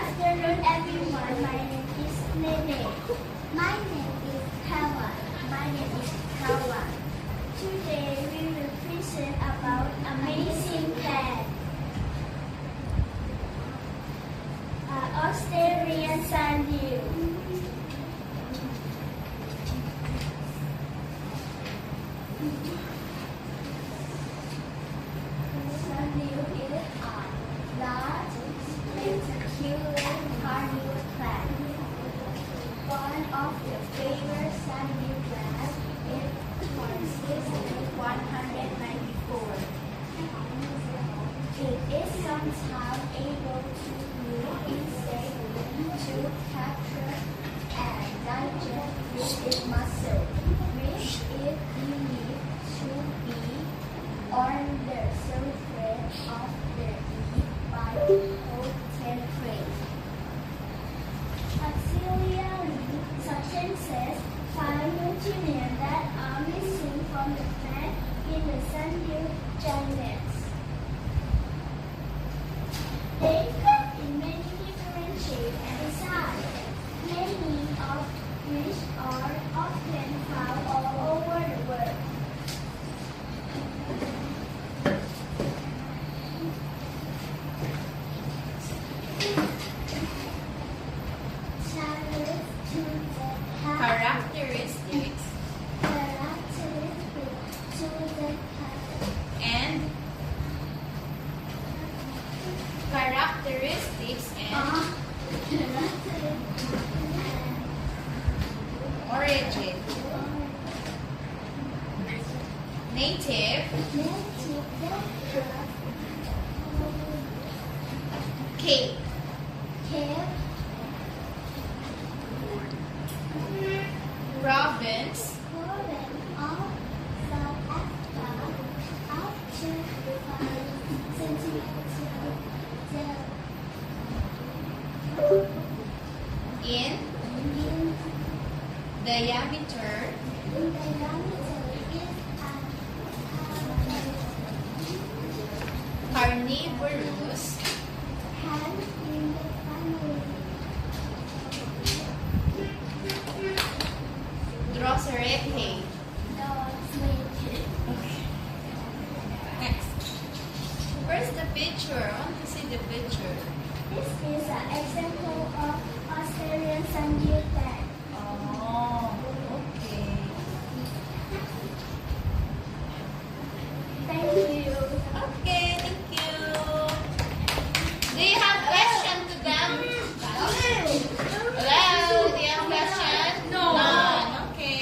afternoon, everyone. My name is Nene. My name is Kawa. My name is Kawa. Today we will present about amazing plant. Australian sundew. Sundew is a large, spectacular carnivore plant. One of the favorite sundew plants consists of 194. It is sometimes able to move insect to capture and digest with its muscle, which it believed to be on the surface of the leaf by potent prey. Auxiliary substances find nutrients that are missing from the plant in the sundew genus. They come in many different shapes and designs, many of which are often found all over the world. Characteristics and origin. Native Cape. Province in diameter carnivorous Droseraceae. Next. Where's the picture? I want to see the picture. This is an example of Australian sundew plant. Oh, okay. Thank you. Okay, thank you. Do you have question to them? Hello? Do you have question? No. None. Okay.